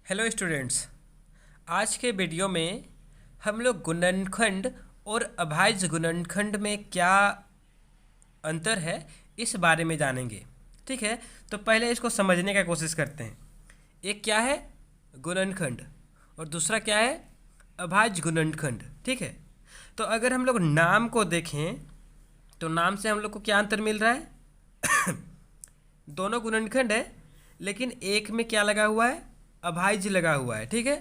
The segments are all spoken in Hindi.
Hello students. आज के वीडियो में हम लोग गुणनखंड और अभाज्य गुणनखंड में क्या अंतर है इस बारे में जानेंगे। ठीक है, तो पहले इसको समझने का कोशिश करते हैं। एक क्या है गुणनखंड और दूसरा क्या है अभाज्य गुणनखंड। ठीक है, तो अगर हम लोग नाम को देखें तो नाम से हम लोग को क्या अंतर मिल रहा है दोनों गुणनखंड है, लेकिन एक में क्या लगा हुआ है अभाज्य लगा हुआ है। ठीक है,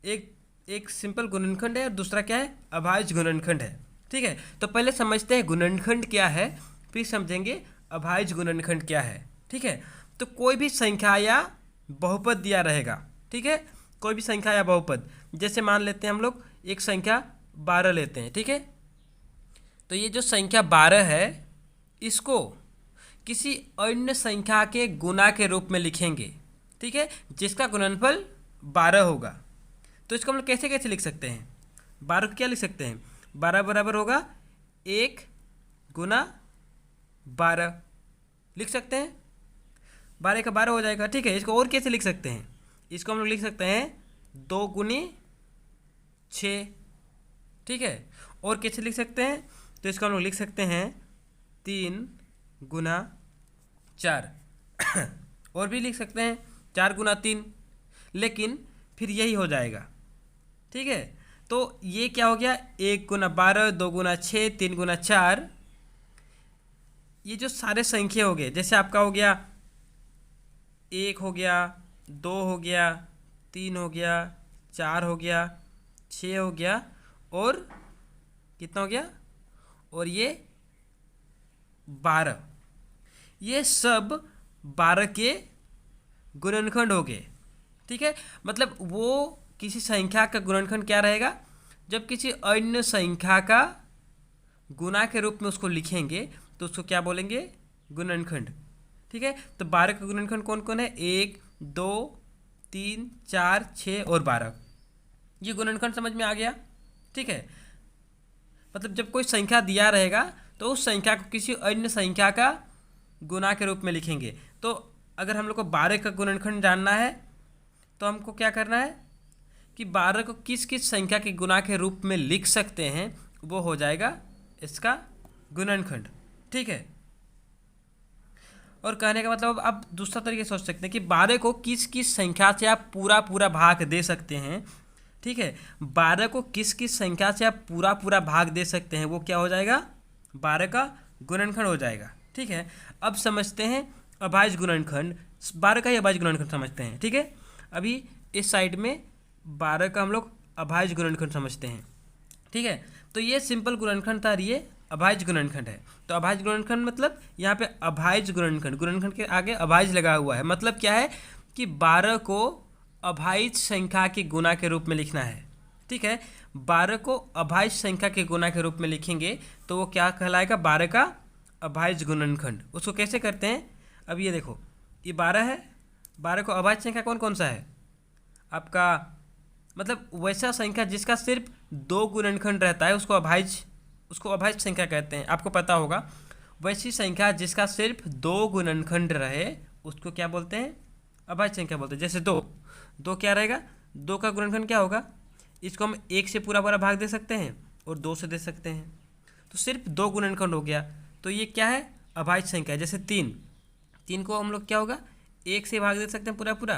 एक एक सिंपल गुणनखंड है और दूसरा क्या है अभाज्य गुणनखंड है। ठीक है, तो पहले समझते हैं गुणनखंड क्या है, फिर समझेंगे अभाज्य गुणनखंड क्या है। ठीक है, तो कोई भी संख्या या बहुपद दिया रहेगा। ठीक है, कोई भी संख्या या बहुपद, जैसे मान लेते हैं हम लोग एक संख्या 12 लेते हैं। ठीक है, तो ये जो संख्या 12 है इसको किसी अन्य संख्या के गुना के रूप में लिखेंगे। ठीक है, जिसका गुणनफल 12 होगा। तो इसको हम लोग कैसे कैसे लिख सकते हैं, 12 को क्या लिख सकते हैं, 12 बराबर होगा 1 गुना 12 लिख सकते हैं, 12 का 12 हो जाएगा। ठीक है, इसको और कैसे लिख सकते हैं, इसको हम लोग लिख सकते हैं 2 गुनी 6। ठीक है, और कैसे लिख सकते हैं, तो इसको हम लोग लिख सकते हैं 3 गुना 4 और भी लिख सकते हैं 4 गुना 3, लेकिन फिर यही हो जाएगा। ठीक है, तो ये क्या हो गया 1 गुना 12, 2 गुना 6, 3 गुना 4। ये जो सारे संख्या हो गए, जैसे आपका हो गया 1 हो गया, 2 हो गया, 3 हो गया, 4 हो गया, 6 हो गया और कितना हो गया, और ये 12, ये सब 12 के गुणनखंड हो गए। ठीक है, मतलब वो किसी संख्या का गुणनखंड क्या रहेगा, जब किसी अन्य संख्या का गुना के रूप में उसको लिखेंगे तो उसको क्या बोलेंगे गुणनखंड। ठीक है, तो 12 का गुणनखंड कौन कौन है, 1 2 3 4 6 और 12, ये गुणनखंड समझ में आ गया। ठीक है, मतलब जब कोई संख्या दिया रहेगा तो उस संख्या को किसी अन्य संख्या का गुना के रूप में लिखेंगे। तो अगर हम लोग को 12 का गुणनखंड जानना है तो हमको क्या करना है कि 12 को किस किस संख्या के गुना के रूप में लिख सकते हैं, वो हो जाएगा इसका गुणनखंड। ठीक है, और कहने का मतलब आप दूसरा तरीके से सोच सकते हैं कि 12 को किस किस संख्या से आप पूरा पूरा भाग दे सकते हैं। ठीक है, 12 को किस किस संख्या से आप पूरा पूरा भाग दे सकते हैं, वो क्या हो जाएगा 12 का गुणनखंड हो जाएगा। ठीक है, अब समझते हैं अभाज्य गुणनखंड, 12 का ही अभाज्य गुणनखंड समझते हैं। ठीक है, अभी इस साइड में 12 का हम लोग अभाज्य गुणनखंड समझते हैं। ठीक है, तो ये सिंपल गुणनखंड था और ये अभाज्य गुणनखंड है। तो अभाज्य गुणनखंड मतलब यहाँ पे अभाज्य गुणनखंड, गुणनखंड के आगे अभाज्य लगा हुआ है, मतलब क्या है कि 12 को अभाज्य संख्या के गुना के रूप में लिखना है। ठीक है, 12 को अभाज्य संख्या के गुना के रूप में लिखेंगे तो वो क्या कहलाएगा 12 का अभाज्य गुणनखंड। उसको कैसे करते हैं, अब ये देखो ये 12 है, 12 को अभाज्य संख्या कौन कौन सा है आपका, मतलब वैसा संख्या जिसका सिर्फ 2 गुणनखंड रहता है उसको अभाज्य संख्या कहते हैं, आपको पता होगा। वैसी संख्या जिसका सिर्फ 2 गुणनखंड रहे उसको क्या बोलते हैं अभाज्य संख्या बोलते हैं। जैसे 2 क्या रहेगा, 2 का गुणनखंड क्या होगा, इसको हम 1 से पूरा पूरा भाग दे सकते हैं और 2 से दे सकते हैं, तो सिर्फ 2 गुणनखंड हो गया, तो ये क्या है अभाज्य संख्या है। जैसे 3 को हम लोग क्या होगा 1 से भाग दे सकते हैं पूरा पूरा,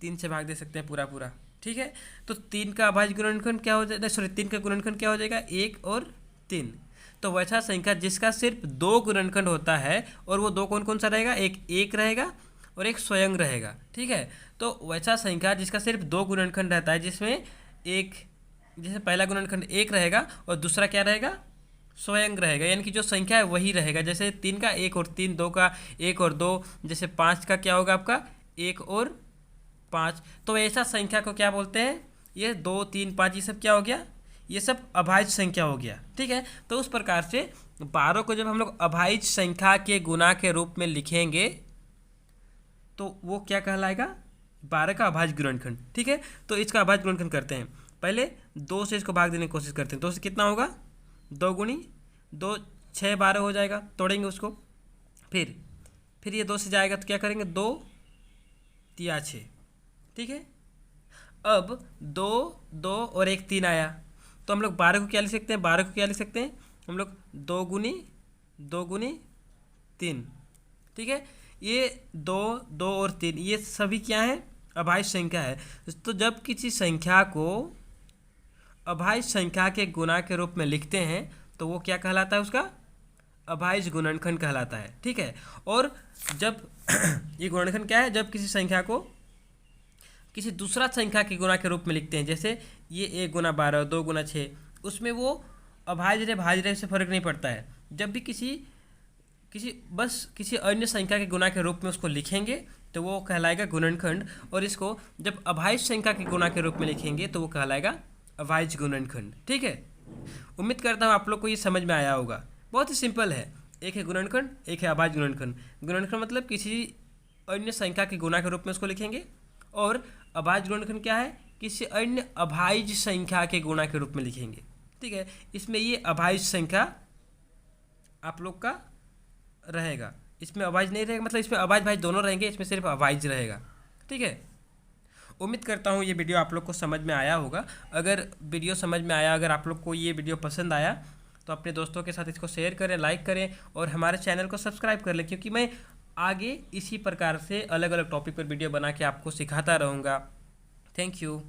3 से भाग दे सकते हैं पूरा पूरा। ठीक है, तो 3 का अभाज्य गुणनखंड क्या हो जाएगा, सॉरी 3 का गुणनखंड क्या हो जाएगा 1 और 3। तो वैसा संख्या जिसका सिर्फ 2 गुणनखंड होता है और वो 2 कौन कौन सा रहेगा, एक रहेगा और एक स्वयं रहेगा। ठीक है, तो वैसा संख्या जिसका सिर्फ 2 गुणनखंड रहता है, जिसमें एक जैसे पहला गुणनखंड 1 रहेगा और दूसरा क्या रहेगा स्वयं रहेगा, यानी कि जो संख्या है वही रहेगा। जैसे 3 का 1 और 3, 2 का 1 और 2, जैसे 5 का क्या होगा आपका 1 और 5। तो ऐसा संख्या को क्या बोलते हैं, ये 2 3 5 ये सब क्या हो गया, ये सब अभाज्य संख्या हो गया। ठीक है, तो उस प्रकार से 12 को जब हम लोग अभाज्य संख्या के गुना के रूप में लिखेंगे तो वो क्या कहलाएगा 12 का अभाज्य गुणनखंड। ठीक है, तो इसका अभाज्य गुणनखंड करते हैं, पहले 2 से इसको भाग देने की कोशिश करते हैं। 2 से कितना होगा 2 गुनी 2 6 12 हो जाएगा, तोड़ेंगे उसको, फिर ये 2 से जाएगा तो क्या करेंगे 2 3 6। ठीक है। अब 2 2 और 1 3 आया, तो हम लोग 12 को क्या लिख सकते हैं, 12 को क्या लिख सकते हैं हम लोग, 2 गुनी 3। ठीक है, ये 2 2 और 3 ये सभी क्या है, अभाज्य संख्या है। तो जब किसी संख्या को अभाज्य संख्या के गुणा के रूप में लिखते हैं तो वो क्या कहलाता है, उसका अभाज्य गुणनखंड कहलाता है। ठीक है, और जब ये गुणनखंड क्या है, जब किसी संख्या को किसी दूसरा संख्या के गुणा के रूप में लिखते हैं, जैसे ये 1 गुना 12, 2 गुना 6, उसमें वो अभाज्य भाज्य से फर्क नहीं पड़ता है। जब भी किसी अन्य संख्या के गुणा के रूप में उसको लिखेंगे तो वो कहलाएगा गुणनखंड, और इसको जब अभाज्य संख्या के गुणा के रूप में लिखेंगे तो वो कहलाएगा अभाज्य गुणनखंड। ठीक है, उम्मीद करता हूँ आप लोग को ये समझ में आया होगा। बहुत ही सिंपल है, एक है गुणनखंड, एक है अभाज्य गुणनखंड। गुणनखंड मतलब किसी अन्य संख्या के गुणा के रूप में उसको लिखेंगे, और अभाज्य गुणनखंड क्या है, किसी अन्य अभाज्य संख्या के गुणा के रूप में लिखेंगे। ठीक है, इसमें ये अभाज्य संख्या आप लोग का रहेगा, इसमें अभाज्य नहीं रहेगा, मतलब इसमें अभाज्य भाज्य दोनों रहेंगे, इसमें सिर्फ अभाज्य रहेगा। ठीक है, उम्मीद करता हूँ ये वीडियो आप लोग को समझ में आया होगा। अगर वीडियो समझ में आया, अगर आप लोग को ये वीडियो पसंद आया तो अपने दोस्तों के साथ इसको शेयर करें, लाइक करें, और हमारे चैनल को सब्सक्राइब कर लें, क्योंकि मैं आगे इसी प्रकार से अलग अलग टॉपिक पर वीडियो बना के आपको सिखाता रहूँगा। Thank you.